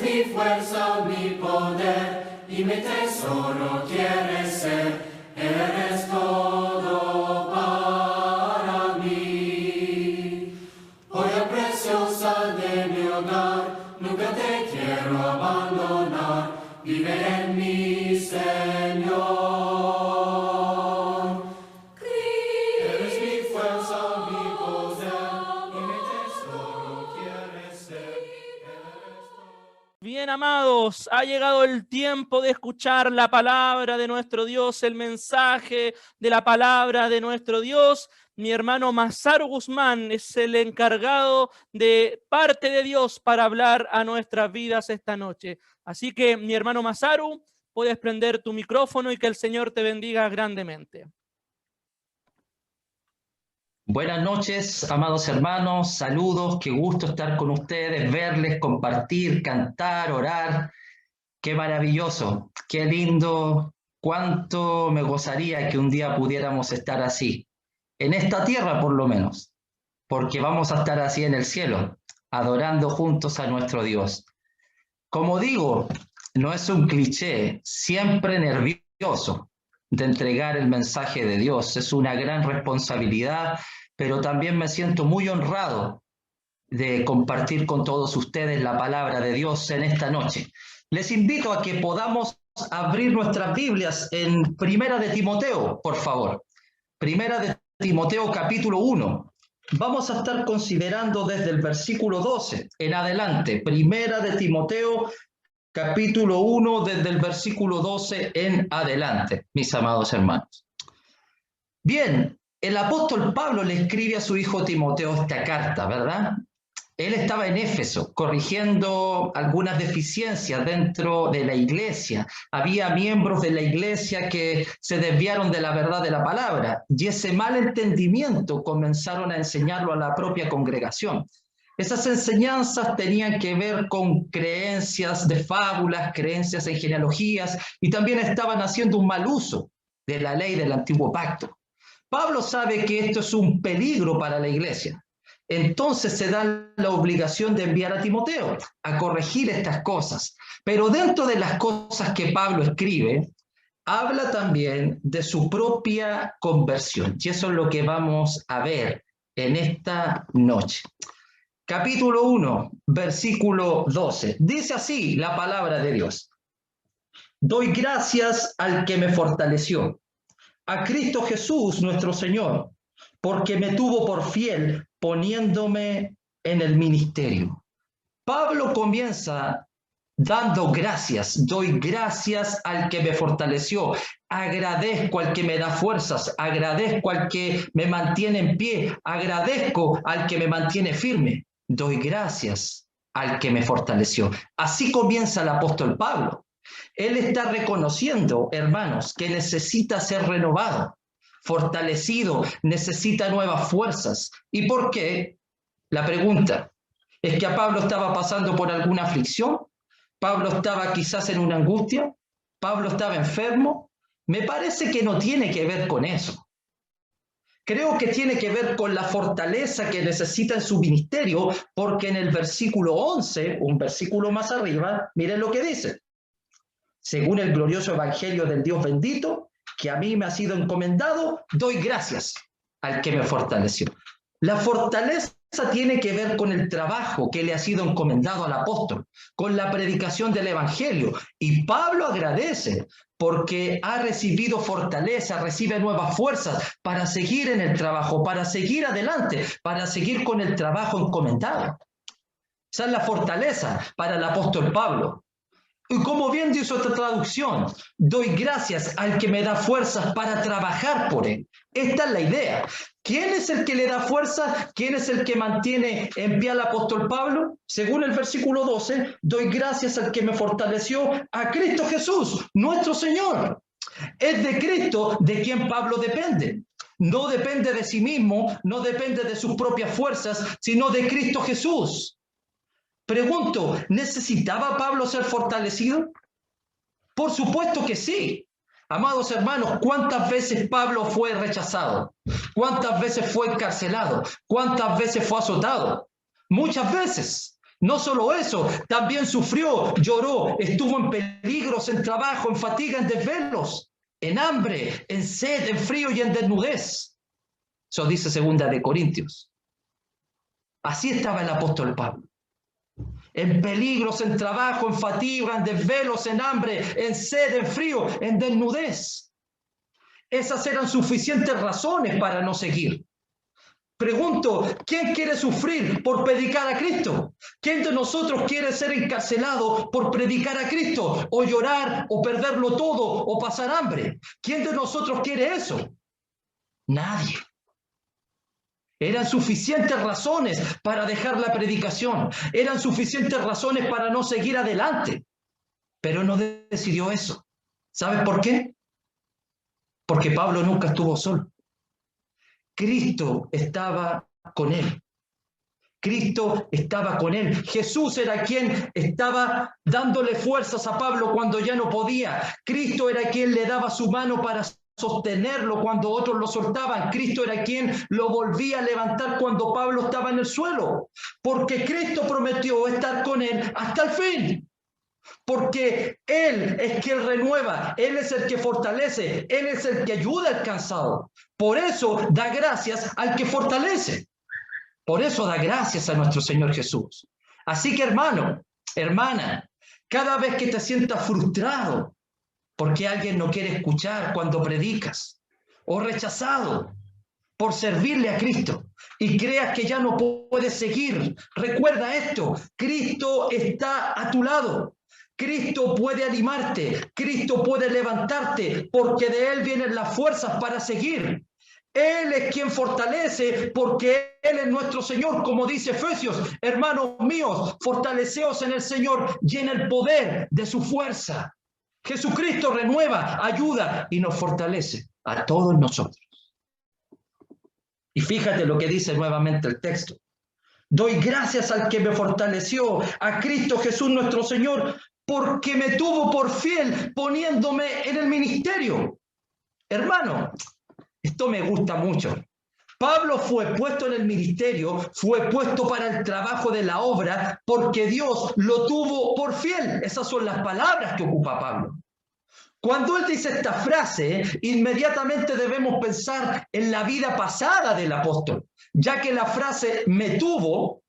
mi fuerza, mi poder, y mi tesoro quieres ser, eres todo para mí. Joya preciosa de mi hogar, nunca te quiero abandonar, vive en mí, Señor. Eres mi fuerza, mi poder, y mi tesoro quieres ser. Bien, amados, ha llegado el tiempo de escuchar la palabra de nuestro Dios, el mensaje de la palabra de nuestro Dios. Mi hermano Masaru Guzmán es el encargado de parte de Dios para hablar a nuestras vidas esta noche. Así que, mi hermano Masaru, puedes prender tu micrófono y que el Señor te bendiga grandemente. Buenas noches, amados hermanos, saludos, qué gusto estar con ustedes, verles, compartir, cantar, orar. Qué maravilloso, qué lindo, cuánto me gozaría que un día pudiéramos estar así, en esta tierra por lo menos, porque vamos a estar así en el cielo, adorando juntos a nuestro Dios. Como digo, no es un cliché, siempre nervioso de entregar el mensaje de Dios. Es una gran responsabilidad, pero también me siento muy honrado de compartir con todos ustedes la palabra de Dios en esta noche. Les invito a que podamos abrir nuestras Biblias en Primera de Timoteo, por favor. Primera de Timoteo, capítulo 1. Vamos a estar considerando desde el versículo 12 en adelante. Primera de Timoteo, capítulo 1, desde el versículo 12 en adelante, mis amados hermanos. Bien, el apóstol Pablo le escribe a su hijo Timoteo esta carta, ¿verdad? Él estaba en Éfeso corrigiendo algunas deficiencias dentro de la iglesia. Había miembros de la iglesia que se desviaron de la verdad de la palabra y ese mal entendimiento comenzaron a enseñarlo a la propia congregación. Esas enseñanzas tenían que ver con creencias de fábulas, creencias en genealogías y también estaban haciendo un mal uso de la ley del antiguo pacto. Pablo sabe que esto es un peligro para la iglesia. Entonces se da la obligación de enviar a Timoteo a corregir estas cosas. Pero dentro de las cosas que Pablo escribe, habla también de su propia conversión. Y eso es lo que vamos a ver en esta noche. Capítulo 1, versículo 12. Dice así la palabra de Dios. Doy gracias al que me fortaleció, a Cristo Jesús nuestro Señor, porque me tuvo por fiel poniéndome en el ministerio. Pablo comienza dando gracias. Doy gracias al que me fortaleció. Agradezco al que me da fuerzas. Agradezco al que me mantiene en pie. Agradezco al que me mantiene firme. Doy gracias al que me fortaleció. Así comienza el apóstol Pablo. Él está reconociendo, hermanos, que necesita ser renovado, fortalecido, necesita nuevas fuerzas. ¿Y por qué? La pregunta es que a Pablo estaba pasando por alguna aflicción. Pablo estaba quizás en una angustia. Pablo estaba enfermo. Me parece que no tiene que ver con eso. Creo que tiene que ver con la fortaleza que necesita en su ministerio, porque en el versículo 11, un versículo más arriba, miren lo que dice. Según el glorioso evangelio del Dios bendito, que a mí me ha sido encomendado, doy gracias al que me fortaleció. La fortaleza tiene que ver con el trabajo que le ha sido encomendado al apóstol, con la predicación del evangelio. Y Pablo agradece porque ha recibido fortaleza, recibe nuevas fuerzas para seguir en el trabajo, para seguir adelante, para seguir con el trabajo encomendado. Esa es la fortaleza para el apóstol Pablo. Y como bien dice otra traducción, doy gracias al que me da fuerzas para trabajar por él. Esta es la idea. ¿Quién es el que le da fuerza? ¿Quién es el que mantiene en pie al apóstol Pablo? Según el versículo 12, doy gracias al que me fortaleció, a Cristo Jesús, nuestro Señor. Es de Cristo de quien Pablo depende. No depende de sí mismo, no depende de sus propias fuerzas, sino de Cristo Jesús. Pregunto, ¿necesitaba Pablo ser fortalecido? Por supuesto que sí. Amados hermanos, ¿cuántas veces Pablo fue rechazado? ¿Cuántas veces fue encarcelado? ¿Cuántas veces fue azotado? Muchas veces. No solo eso, también sufrió, lloró, estuvo en peligros, en trabajo, en fatiga, en desvelos, en hambre, en sed, en frío y en desnudez. Eso dice 2 de Corintios. Así estaba el apóstol Pablo. En peligros, en trabajo, en fatiga, en desvelos, en hambre, en sed, en frío, en desnudez. Esas eran suficientes razones para no seguir. Pregunto, ¿quién quiere sufrir por predicar a Cristo? ¿Quién de nosotros quiere ser encarcelado por predicar a Cristo? ¿O llorar, o perderlo todo, o pasar hambre? ¿Quién de nosotros quiere eso? Nadie. Eran suficientes razones para dejar la predicación. Eran suficientes razones para no seguir adelante. Pero no decidió eso. ¿Sabes por qué? Porque Pablo nunca estuvo solo. Cristo estaba con él. Cristo estaba con él. Jesús era quien estaba dándole fuerzas a Pablo cuando ya no podía. Cristo era quien le daba su mano para sostenerlo cuando otros lo soltaban. Cristo era quien lo volvía a levantar cuando Pablo estaba en el suelo. Porque Cristo prometió estar con él hasta el fin. Porque Él es quien renueva, Él es el que fortalece, Él es el que ayuda al cansado. Por eso da gracias al que fortalece. Por eso da gracias a nuestro Señor Jesús. Así que hermano, hermana, cada vez que te sientas frustrado porque alguien no quiere escuchar cuando predicas, o rechazado por servirle a Cristo, y creas que ya no puedes seguir, recuerda esto: Cristo está a tu lado. Cristo puede animarte, Cristo puede levantarte, porque de Él vienen las fuerzas para seguir. Él es quien fortalece, porque Él es nuestro Señor, como dice Efesios. Hermanos míos, fortaleceos en el Señor y en el poder de su fuerza. Jesucristo renueva, ayuda y nos fortalece a todos nosotros. Y fíjate lo que dice nuevamente el texto. Doy gracias al que me fortaleció, a Cristo Jesús nuestro Señor, porque me tuvo por fiel poniéndome en el ministerio. Hermano, esto me gusta mucho. Pablo fue puesto en el ministerio, fue puesto para el trabajo de la obra, porque Dios lo tuvo por fiel. Esas son las palabras que ocupa Pablo. Cuando él dice esta frase, inmediatamente debemos pensar en la vida pasada del apóstol, ya que la frase me tuvo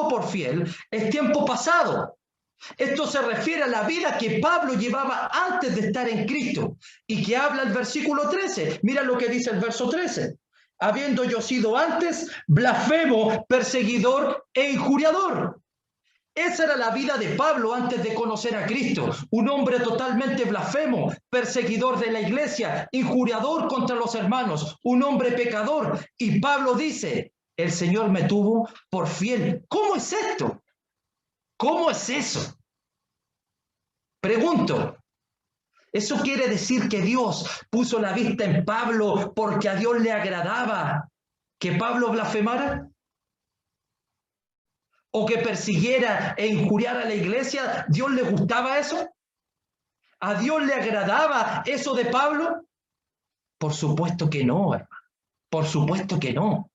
por fiel, es tiempo pasado. Esto se refiere a la vida que Pablo llevaba antes de estar en Cristo y que habla el versículo 13. Mira lo que dice el verso 13. Habiendo yo sido antes blasfemo, perseguidor e injuriador. Esa era la vida de Pablo antes de conocer a Cristo. Un hombre totalmente blasfemo, perseguidor de la iglesia, injuriador contra los hermanos, un hombre pecador. Y Pablo dice, el Señor me tuvo por fiel. ¿Cómo es esto? ¿Cómo es eso? Pregunto, ¿eso quiere decir que Dios puso la vista en Pablo porque a Dios le agradaba que Pablo blasfemara? ¿O que persiguiera e injuriara a la iglesia? ¿Dios le gustaba eso? ¿A Dios le agradaba eso de Pablo? Por supuesto que no, hermano. Por supuesto que no.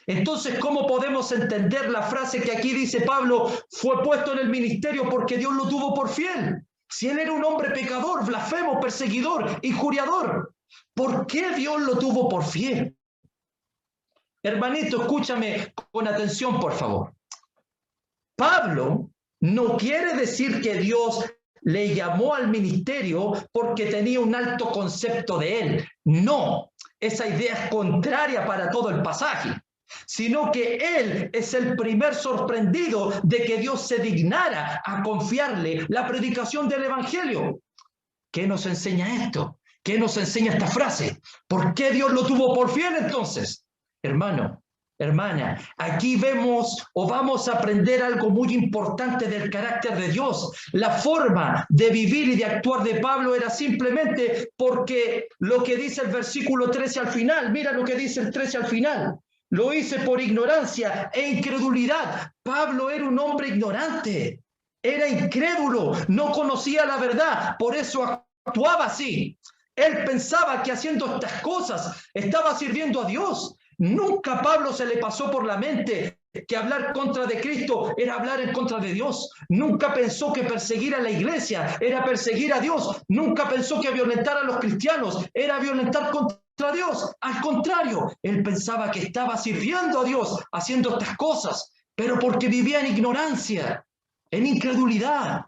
Entonces, ¿cómo podemos entender la frase que aquí dice Pablo, fue puesto en el ministerio porque Dios lo tuvo por fiel? Si él era un hombre pecador, blasfemo, perseguidor, injuriador, ¿por qué Dios lo tuvo por fiel? Hermanito, escúchame con atención, por favor. Pablo no quiere decir que Dios le llamó al ministerio porque tenía un alto concepto de él. No, esa idea es contraria para todo el pasaje, sino que él es el primer sorprendido de que Dios se dignara a confiarle la predicación del evangelio. ¿Qué nos enseña esto? ¿Qué nos enseña esta frase? ¿Por qué Dios lo tuvo por fiel entonces? Hermano, hermana, aquí vemos o vamos a aprender algo muy importante del carácter de Dios. La forma de vivir y de actuar de Pablo era simplemente porque lo que dice el versículo 13 al final, mira lo que dice el 13 al final. Lo hice por ignorancia e incredulidad. Pablo era un hombre ignorante, era incrédulo, no conocía la verdad, por eso actuaba así. Él pensaba que haciendo estas cosas estaba sirviendo a Dios. Nunca a Pablo se le pasó por la mente que hablar contra de Cristo era hablar en contra de Dios. Nunca pensó que perseguir a la iglesia era perseguir a Dios. Nunca pensó que violentar a los cristianos era violentar contra Dios. Al contrario, él pensaba que estaba sirviendo a Dios haciendo estas cosas, pero porque vivía en ignorancia, en incredulidad.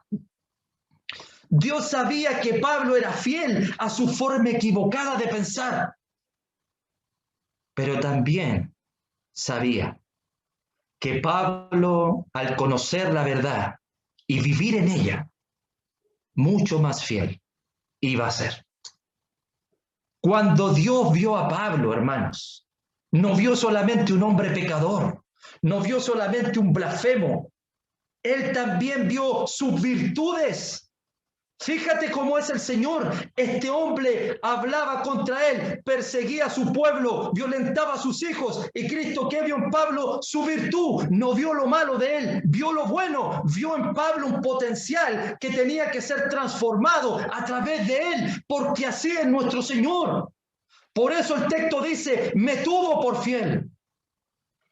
Dios sabía que Pablo era fiel a su forma equivocada de pensar, pero también sabía que Pablo, al conocer la verdad y vivir en ella, mucho más fiel iba a ser. Cuando Dios vio a Pablo, hermanos, no vio solamente un hombre pecador, no vio solamente un blasfemo, él también vio sus virtudes. Fíjate cómo es el Señor. Este hombre hablaba contra él, perseguía a su pueblo, violentaba a sus hijos. Y Cristo, ¿qué vio en Pablo? Su virtud. No vio lo malo de él, vio lo bueno. Vio en Pablo un potencial que tenía que ser transformado a través de él, porque así es nuestro Señor. Por eso el texto dice, me tuvo por fiel.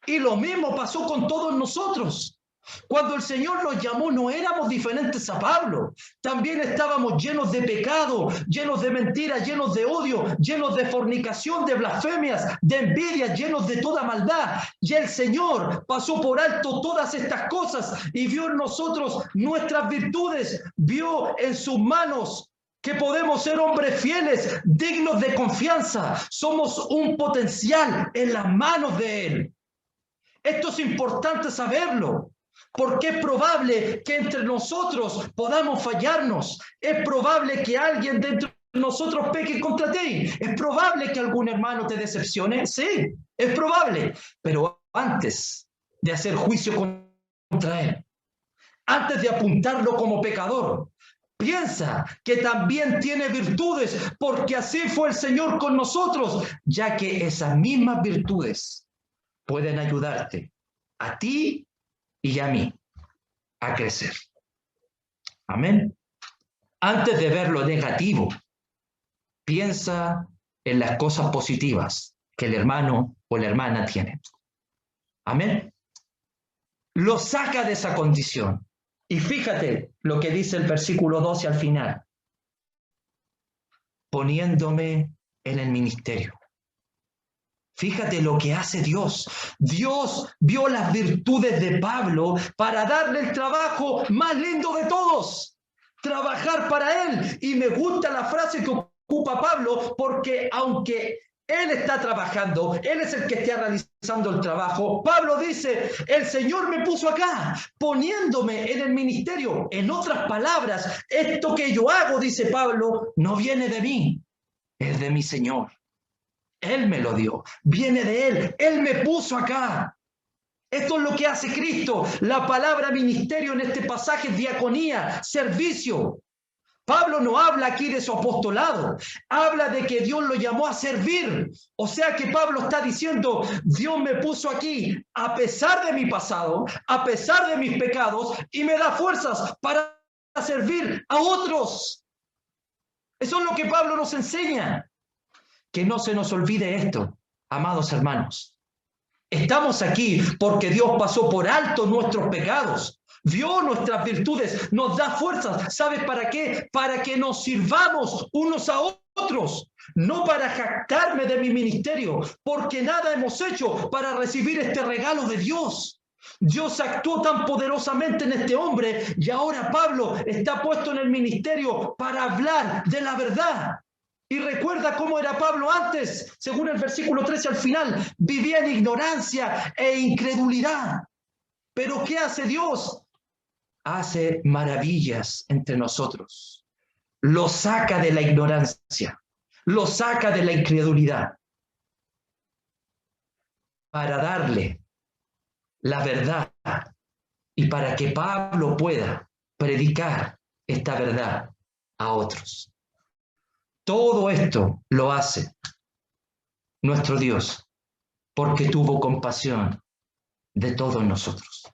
Y lo mismo pasó con todos nosotros. Cuando el Señor nos llamó, no éramos diferentes a Pablo. También estábamos llenos de pecado, llenos de mentiras, llenos de odio, llenos de fornicación, de blasfemias, de envidia, llenos de toda maldad. Y el Señor pasó por alto todas estas cosas y vio en nosotros nuestras virtudes, vio en sus manos que podemos ser hombres fieles, dignos de confianza. Somos un potencial en las manos de Él. Esto es importante saberlo. Porque es probable que entre nosotros podamos fallarnos. Es probable que alguien dentro de nosotros peque contra ti. Es probable que algún hermano te decepcione. Sí, es probable. Pero antes de hacer juicio contra él, antes de apuntarlo como pecador, piensa que también tiene virtudes, porque así fue el Señor con nosotros, ya que esas mismas virtudes pueden ayudarte a ti y a mí a crecer. Amén. Antes de ver lo negativo, piensa en las cosas positivas que el hermano o la hermana tiene. Amén. Lo saca de esa condición. Y fíjate lo que dice el versículo 12 al final. Poniéndome en el ministerio. Fíjate lo que hace Dios. Dios vio las virtudes de Pablo para darle el trabajo más lindo de todos. Trabajar para él. Y me gusta la frase que ocupa Pablo, porque aunque él está trabajando, él es el que está realizando el trabajo, Pablo dice, el Señor me puso acá, poniéndome en el ministerio. En otras palabras, esto que yo hago, dice Pablo, no viene de mí, es de mi Señor. Él me lo dio, viene de Él me puso acá. Esto es lo que hace Cristo. La palabra ministerio en este pasaje es diaconía, servicio. Pablo no habla aquí de su apostolado, habla de que Dios lo llamó a servir. O sea que Pablo está diciendo, Dios me puso aquí a pesar de mi pasado, a pesar de mis pecados, y me da fuerzas para servir a otros. Eso es lo que Pablo nos enseña. Que no se nos olvide esto, amados hermanos. Estamos aquí porque Dios pasó por alto nuestros pecados, vio nuestras virtudes, nos da fuerzas. ¿Sabes para qué? Para que nos sirvamos unos a otros, no para jactarme de mi ministerio, porque nada hemos hecho para recibir este regalo de Dios. Dios actuó tan poderosamente en este hombre y ahora Pablo está puesto en el ministerio para hablar de la verdad. Y recuerda cómo era Pablo antes, según el versículo 13 al final, vivía en ignorancia e incredulidad. Pero ¿qué hace Dios? Hace maravillas entre nosotros. Lo saca de la ignorancia, lo saca de la incredulidad, para darle la verdad y para que Pablo pueda predicar esta verdad a otros. Todo esto lo hace nuestro Dios porque tuvo compasión de todos nosotros.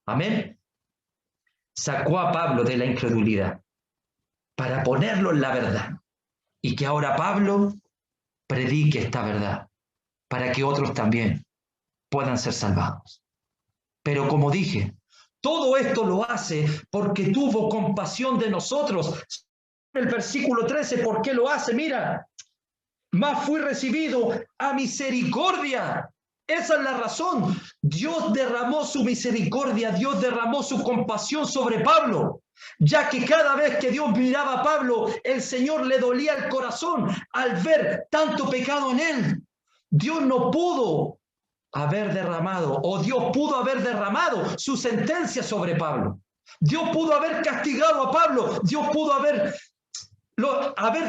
Amén. Sacó a Pablo de la incredulidad para ponerlo en la verdad y que ahora Pablo predique esta verdad para que otros también puedan ser salvados. Pero como dije, todo esto lo hace porque tuvo compasión de nosotros. El versículo 13, ¿por qué lo hace? Mira, mas fui recibido a misericordia. Esa es la razón. Dios derramó su misericordia, Dios derramó su compasión sobre Pablo, ya que cada vez que Dios miraba a Pablo, el Señor le dolía el corazón al ver tanto pecado en él. Dios no pudo haber derramado, o Dios pudo haber derramado su sentencia sobre Pablo. Dios pudo haber castigado a Pablo, Dios pudo haber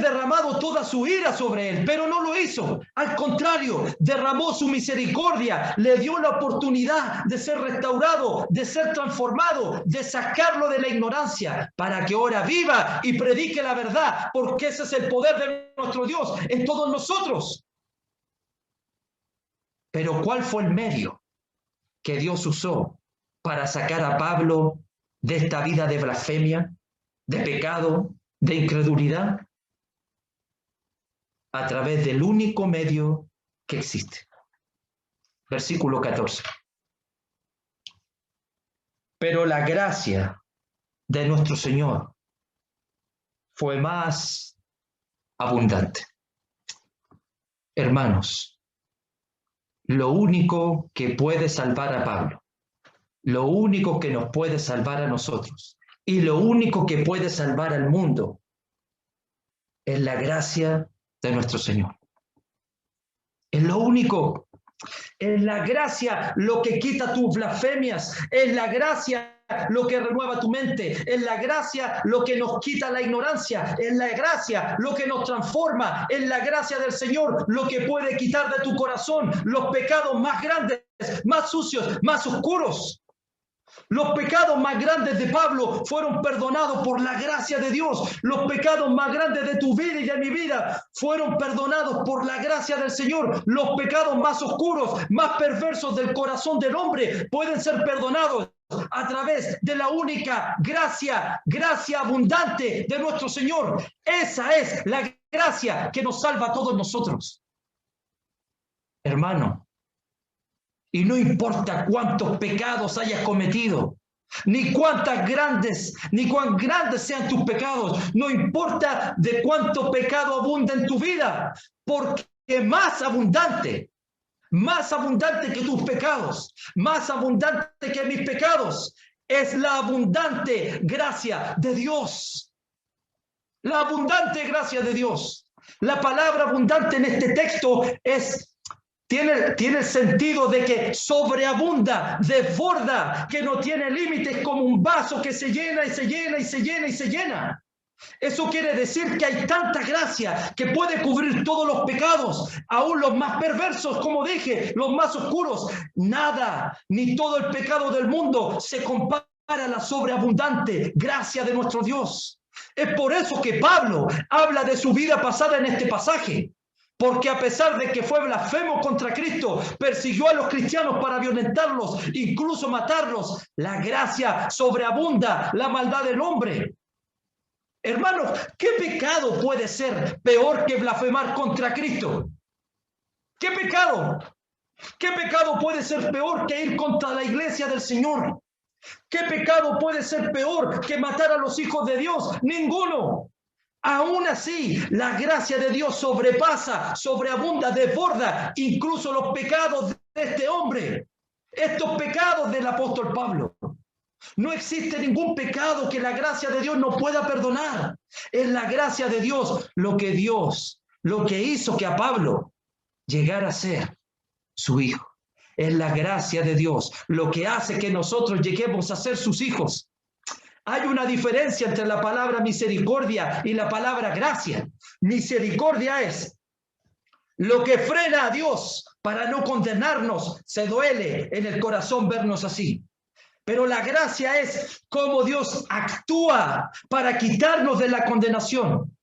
derramado toda su ira sobre él, pero no lo hizo. Al contrario, derramó su misericordia, le dio la oportunidad de ser restaurado, de ser transformado, de sacarlo de la ignorancia, para que ahora viva y predique la verdad, porque ese es el poder de nuestro Dios en todos nosotros. Pero ¿cuál fue el medio que Dios usó para sacar a Pablo de esta vida de blasfemia, de pecado, de incredulidad? A través del único medio que existe. Versículo 14. Pero la gracia de nuestro Señor fue más abundante. Hermanos, lo único que puede salvar a Pablo, lo único que nos puede salvar a nosotros y lo único que puede salvar al mundo es la gracia de nuestro Señor. Es lo único. Es la gracia lo que quita tus blasfemias. Es la gracia lo que renueva tu mente. Es la gracia lo que nos quita la ignorancia. Es la gracia lo que nos transforma. Es la gracia del Señor lo que puede quitar de tu corazón los pecados más grandes, más sucios, más oscuros. Los pecados más grandes de Pablo fueron perdonados por la gracia de Dios. Los pecados más grandes de tu vida y de mi vida fueron perdonados por la gracia del Señor. Los pecados más oscuros, más perversos del corazón del hombre pueden ser perdonados a través de la única gracia abundante de nuestro Señor. Esa es la gracia que nos salva a todos nosotros. Hermano, y no importa cuántos pecados hayas cometido, ni cuán grandes sean tus pecados, no importa de cuánto pecado abunda en tu vida, porque más abundante que tus pecados, más abundante que mis pecados, es la abundante gracia de Dios. La abundante gracia de Dios. La palabra abundante en este texto tiene el sentido de que sobreabunda, desborda, que no tiene límites, como un vaso que se llena y se llena y se llena y se llena. Eso quiere decir que hay tanta gracia que puede cubrir todos los pecados, aún los más perversos, como dije, los más oscuros. Nada, ni todo el pecado del mundo se compara a la sobreabundante gracia de nuestro Dios. Es por eso que Pablo habla de su vida pasada en este pasaje. Porque a pesar de que fue blasfemo contra Cristo, persiguió a los cristianos para violentarlos, incluso matarlos, la gracia sobreabunda la maldad del hombre. Hermanos, ¿qué pecado puede ser peor que blasfemar contra Cristo? ¿Qué pecado? ¿Qué pecado puede ser peor que ir contra la iglesia del Señor? ¿Qué pecado puede ser peor que matar a los hijos de Dios? Ninguno. Aún así, la gracia de Dios sobrepasa, sobreabunda, desborda incluso los pecados de este hombre. Estos pecados del apóstol Pablo. No existe ningún pecado que la gracia de Dios no pueda perdonar. Es la gracia de Dios lo que hizo que a Pablo llegara a ser su hijo. Es la gracia de Dios lo que hace que nosotros lleguemos a ser sus hijos. Hay una diferencia entre la palabra misericordia y la palabra gracia. Misericordia es lo que frena a Dios para no condenarnos. Se duele en el corazón vernos así. Pero la gracia es cómo Dios actúa para quitarnos de la condenación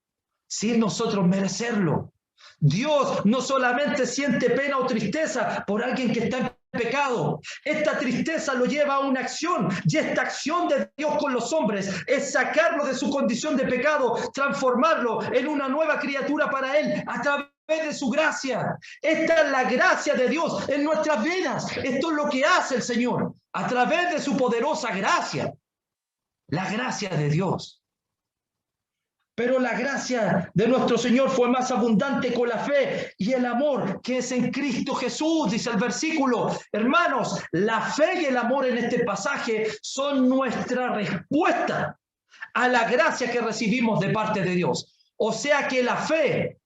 sin nosotros merecerlo. Dios no solamente siente pena o tristeza por alguien que está en pecado. Esta tristeza lo lleva a una acción, y esta acción de Dios con los hombres es sacarlo de su condición de pecado, transformarlo en una nueva criatura para Él a través de su gracia. Esta es la gracia de Dios en nuestras vidas. Esto es lo que hace el Señor. a través de su poderosa gracia, la gracia de Dios. Pero la gracia de nuestro Señor fue más abundante con la fe y el amor que es en Cristo Jesús, dice el versículo. Hermanos, la fe y el amor en este pasaje son nuestra respuesta a la gracia que recibimos de parte de Dios. O sea que la fe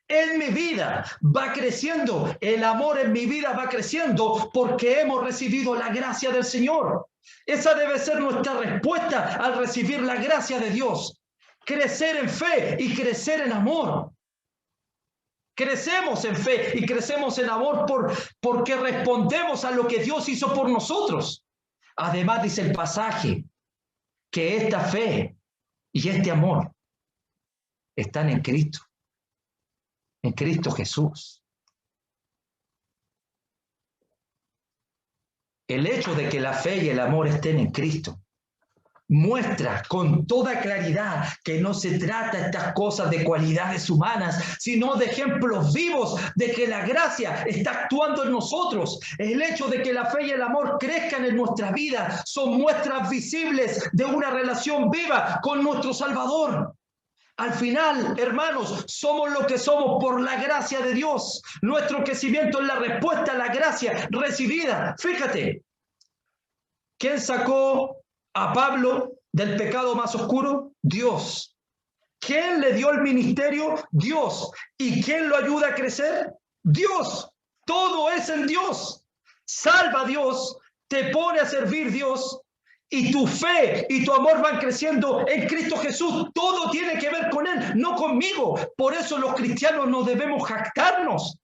en mi vida va creciendo, el amor en mi vida va creciendo porque hemos recibido la gracia del Señor. Esa debe ser nuestra respuesta al recibir la gracia de Dios. Crecer en fe y crecer en amor. Crecemos en fe y crecemos en amor porque respondemos a lo que Dios hizo por nosotros. Además dice el pasaje que esta fe y este amor están en Cristo Jesús. El hecho de que la fe y el amor estén en Cristo muestra con toda claridad que no se trata de estas cosas de cualidades humanas, sino de ejemplos vivos de que la gracia está actuando en nosotros. El hecho de que la fe y el amor crezcan en nuestra vida son muestras visibles de una relación viva con nuestro Salvador. Al final, hermanos, somos lo que somos por la gracia de Dios. Nuestro crecimiento es la respuesta a la gracia recibida. Fíjate, ¿quién sacó a Pablo del pecado más oscuro? Dios. ¿Quién le dio el ministerio? Dios. ¿Y quién lo ayuda a crecer? Dios. Todo es en Dios. Salva a Dios, te pone a servir Dios, y tu fe y tu amor van creciendo en Cristo Jesús. Todo tiene que ver con Él, no conmigo. Por eso los cristianos no debemos jactarnos.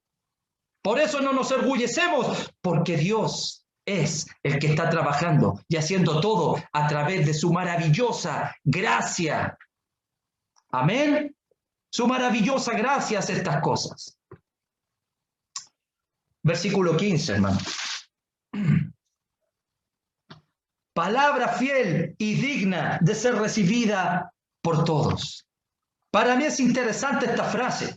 Por eso no nos orgullecemos, porque Dios es el que está trabajando y haciendo todo a través de su maravillosa gracia. Amén. Su maravillosa gracia hace estas cosas. Versículo 15, hermano. Palabra fiel y digna de ser recibida por todos. Para mí es interesante esta frase,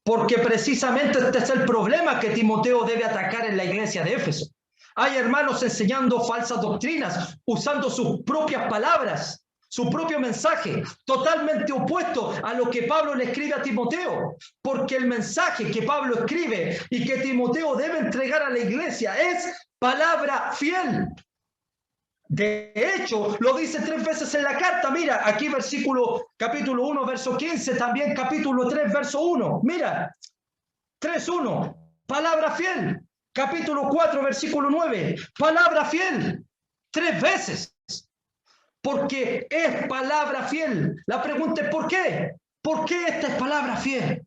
porque precisamente este es el problema que Timoteo debe atacar en la iglesia de Éfeso. Hay hermanos enseñando falsas doctrinas, usando sus propias palabras, su propio mensaje, totalmente opuesto a lo que Pablo le escribe a Timoteo, porque el mensaje que Pablo escribe y que Timoteo debe entregar a la iglesia es palabra fiel. De hecho, lo dice 3 veces en la carta. Mira, aquí capítulo 1, verso 15, también capítulo 3, verso 1. Mira, 3:1, palabra fiel. Capítulo 4, versículo 9, palabra fiel. 3 veces. Porque es palabra fiel. La pregunta es ¿por qué? ¿Por qué esta es palabra fiel?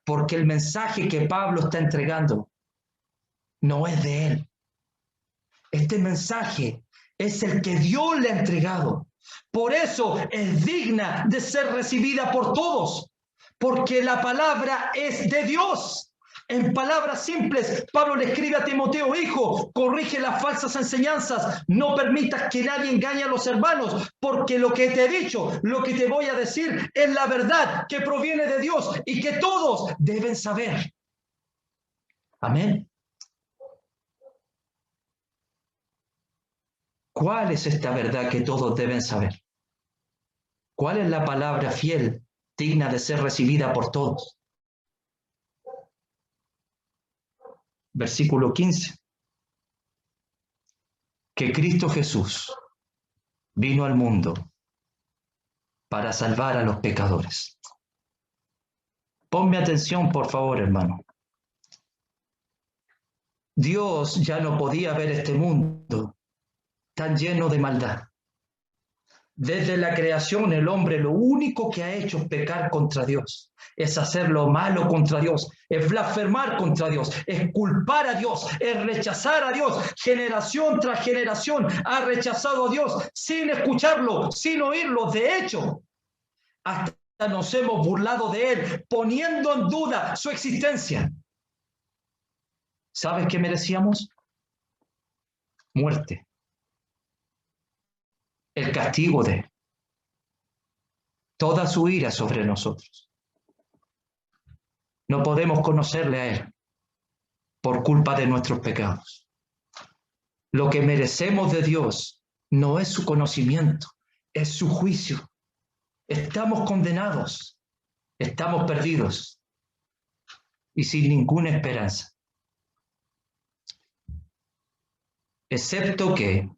Porque el mensaje que Pablo está entregando no es de él. Este mensaje es el que Dios le ha entregado. Por eso es digna de ser recibida por todos, porque la palabra es de Dios. En palabras simples, Pablo le escribe a Timoteo: hijo, corrige las falsas enseñanzas, no permitas que nadie engañe a los hermanos, porque lo que te he dicho, lo que te voy a decir, es la verdad que proviene de Dios y que todos deben saber. Amén. ¿Cuál es esta verdad que todos deben saber? ¿Cuál es la palabra fiel, digna de ser recibida por todos? Versículo 15. Que Cristo Jesús vino al mundo para salvar a los pecadores. Ponme atención, por favor, hermano. Dios ya no podía ver este mundo tan lleno de maldad. Desde la creación, el hombre lo único que ha hecho es pecar contra Dios, es hacer lo malo contra Dios, es blasfemar contra Dios, es culpar a Dios, es rechazar a Dios. Generación tras generación ha rechazado a Dios sin escucharlo, sin oírlo. De hecho, hasta nos hemos burlado de Él, poniendo en duda su existencia. ¿Sabes qué merecíamos? Muerte. El castigo de toda su ira sobre nosotros. No podemos conocerle a Él por culpa de nuestros pecados. Lo que merecemos de Dios no es su conocimiento, es su juicio. Estamos condenados, estamos perdidos y sin ninguna esperanza. Excepto que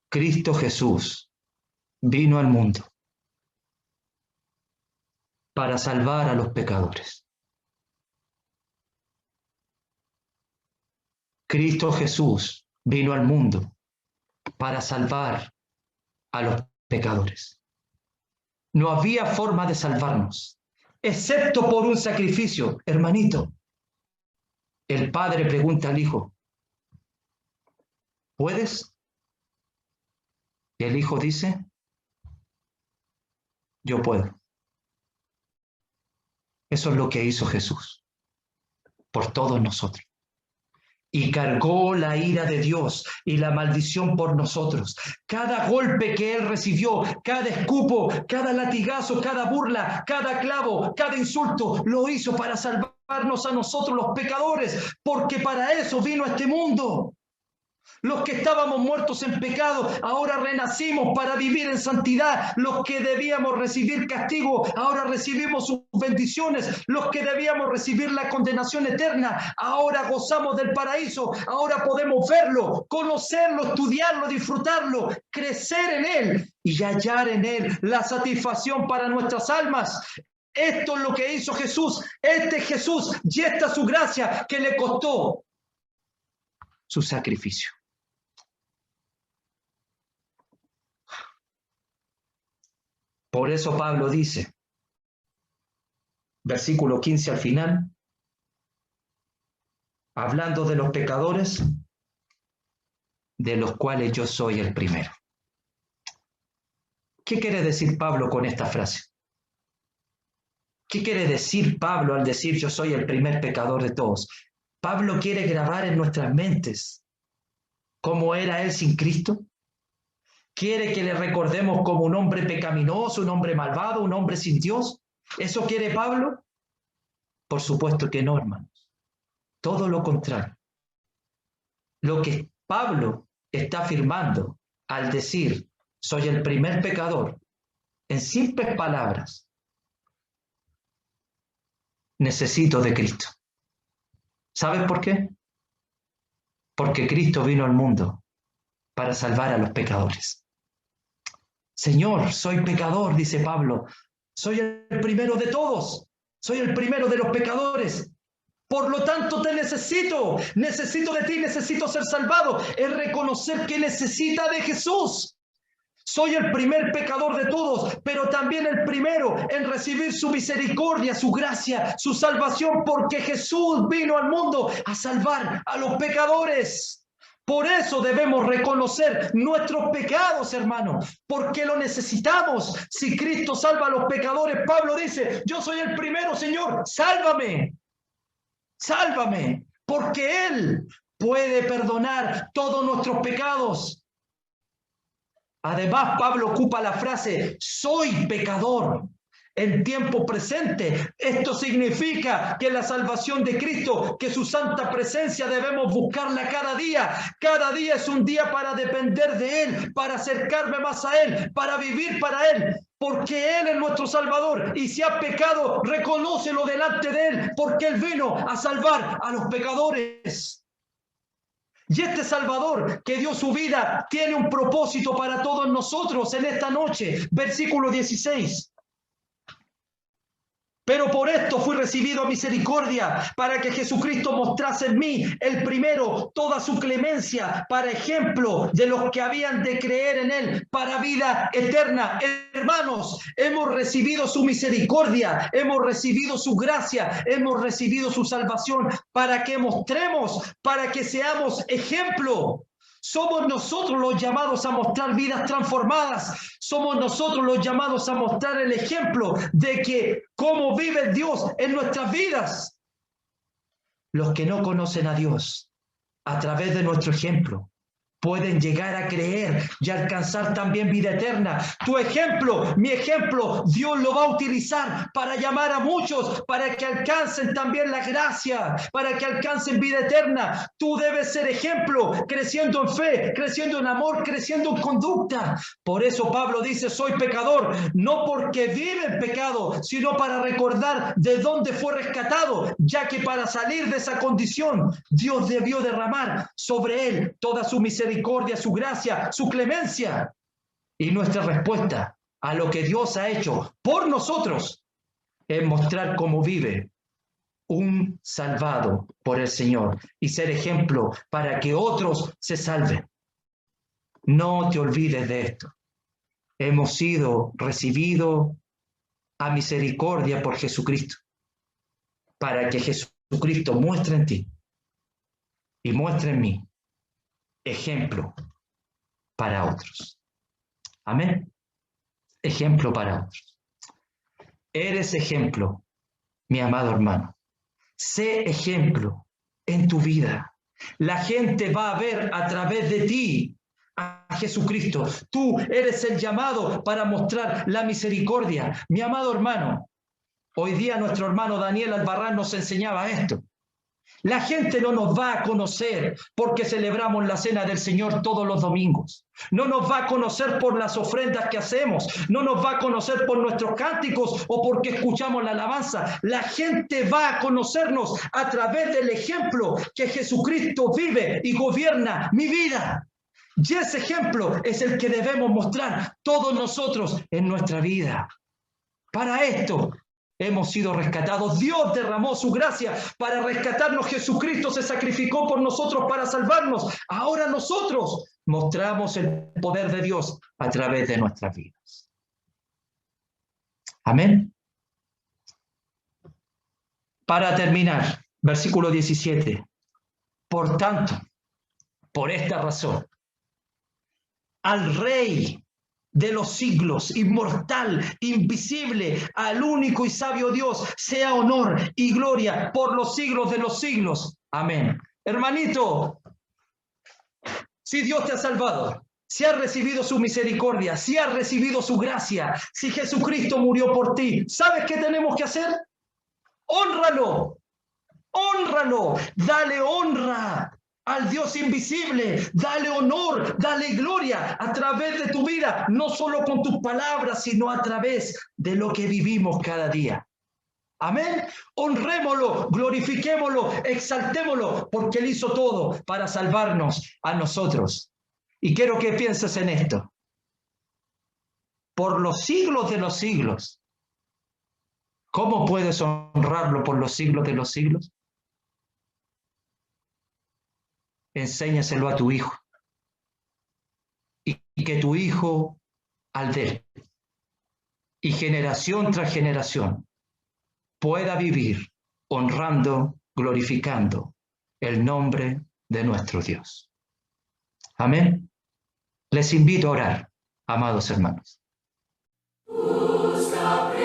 Cristo Jesús vino al mundo para salvar a los pecadores. Cristo Jesús vino al mundo para salvar a los pecadores. No había forma de salvarnos, excepto por un sacrificio. Hermanito, el padre pregunta al hijo, ¿puedes? Y el hijo dice, yo puedo. Eso es lo que hizo Jesús por todos nosotros. Y cargó la ira de Dios y la maldición por nosotros. Cada golpe que Él recibió, cada escupo, cada latigazo, cada burla, cada clavo, cada insulto, lo hizo para salvarnos a nosotros los pecadores, porque para eso vino a este mundo. Los que estábamos muertos en pecado, ahora renacimos para vivir en santidad. Los que debíamos recibir castigo, ahora recibimos sus bendiciones. Los que debíamos recibir la condenación eterna, ahora gozamos del paraíso. Ahora podemos verlo, conocerlo, estudiarlo, disfrutarlo, crecer en Él y hallar en Él la satisfacción para nuestras almas. Esto es lo que hizo Jesús. Este es Jesús y esta es su gracia que le costó su sacrificio. Por eso Pablo dice, versículo 15 al final, hablando de los pecadores, de los cuales yo soy el primero. ¿Qué quiere decir Pablo con esta frase? ¿Qué quiere decir Pablo al decir yo soy el primer pecador de todos? Pablo quiere grabar en nuestras mentes cómo era él sin Cristo. ¿Quiere que le recordemos como un hombre pecaminoso, un hombre malvado, un hombre sin Dios? ¿Eso quiere Pablo? Por supuesto que no, hermanos. Todo lo contrario. Lo que Pablo está afirmando al decir soy el primer pecador, en simples palabras, necesito de Cristo. ¿Sabes por qué? Porque Cristo vino al mundo para salvar a los pecadores. Señor, soy pecador, dice Pablo. Soy el primero de todos. Soy el primero de los pecadores. Por lo tanto, te necesito. Necesito de ti, necesito ser salvado. Es reconocer que necesita de Jesús. Soy el primer pecador de todos, pero también el primero en recibir su misericordia, su gracia, su salvación, porque Jesús vino al mundo a salvar a los pecadores. Por eso debemos reconocer nuestros pecados, hermanos, porque lo necesitamos. Si Cristo salva a los pecadores, Pablo dice, yo soy el primero, Señor, sálvame, sálvame, porque Él puede perdonar todos nuestros pecados. Además, Pablo ocupa la frase, soy pecador, en tiempo presente. Esto significa que la salvación de Cristo, que su santa presencia debemos buscarla cada día. Cada día es un día para depender de Él, para acercarme más a Él, para vivir para Él. Porque Él es nuestro Salvador. Y si has pecado, reconócelo delante de Él, porque Él vino a salvar a los pecadores. Y este Salvador que dio su vida tiene un propósito para todos nosotros en esta noche. Versículo 16. Pero por esto fui recibido a misericordia, para que Jesucristo mostrase en mí, el primero, toda su clemencia, para ejemplo de los que habían de creer en Él, para vida eterna. Hermanos, hemos recibido su misericordia, hemos recibido su gracia, hemos recibido su salvación, para que mostremos, para que seamos ejemplo. Somos nosotros los llamados a mostrar vidas transformadas. Somos nosotros los llamados a mostrar el ejemplo de que cómo vive Dios en nuestras vidas. Los que no conocen a Dios, a través de nuestro ejemplo, pueden llegar a creer y alcanzar también vida eterna. Tu ejemplo, mi ejemplo, Dios lo va a utilizar para llamar a muchos, para que alcancen también la gracia, para que alcancen vida eterna. Tú debes ser ejemplo, creciendo en fe, creciendo en amor, creciendo en conducta. Por eso Pablo dice, soy pecador, no porque vive en pecado, sino para recordar de dónde fue rescatado, ya que para salir de esa condición, Dios debió derramar sobre él toda su misericordia, su gracia, su clemencia. Y nuestra respuesta a lo que Dios ha hecho por nosotros es mostrar cómo vive un salvado por el Señor y ser ejemplo para que otros se salven. No te olvides de esto. Hemos sido recibidos a misericordia por Jesucristo, para que Jesucristo muestre en ti y muestre en mí ejemplo para otros. Amén. Ejemplo para otros. Eres ejemplo, mi amado hermano. Sé ejemplo en tu vida. La gente va a ver a través de ti a Jesucristo. Tú eres el llamado para mostrar la misericordia. Mi amado hermano, hoy día nuestro hermano Daniel Albarrán nos enseñaba esto. La gente no nos va a conocer porque celebramos la cena del Señor todos los domingos. No nos va a conocer por las ofrendas que hacemos. No nos va a conocer por nuestros cánticos o porque escuchamos la alabanza. La gente va a conocernos a través del ejemplo que Jesucristo vive y gobierna mi vida. Y ese ejemplo es el que debemos mostrar todos nosotros en nuestra vida. Para esto hemos sido rescatados. Dios derramó su gracia para rescatarnos. Jesucristo se sacrificó por nosotros para salvarnos. Ahora nosotros mostramos el poder de Dios a través de nuestras vidas. Amén. Para terminar, versículo 17. Por tanto, por esta razón, al Rey de los siglos, inmortal, invisible, al único y sabio Dios, sea honor y gloria por los siglos de los siglos. Amén. Hermanito, si Dios te ha salvado, si has recibido su misericordia, si has recibido su gracia, si Jesucristo murió por ti, ¿sabes qué tenemos que hacer? Hónralo, hónralo, dale honra al Dios invisible, dale honor, dale gloria a través de tu vida, no solo con tus palabras, sino a través de lo que vivimos cada día. Amén. Honrémoslo, glorifiquémoslo, exaltémoslo, porque Él hizo todo para salvarnos a nosotros. Y quiero que pienses en esto. Por los siglos de los siglos, ¿cómo puedes honrarlo por los siglos de los siglos? Enséñaselo a tu hijo. Y que tu hijo al de él. Y generación tras generación pueda vivir honrando, glorificando el nombre de nuestro Dios. Amén. Les invito a orar, amados hermanos. Busca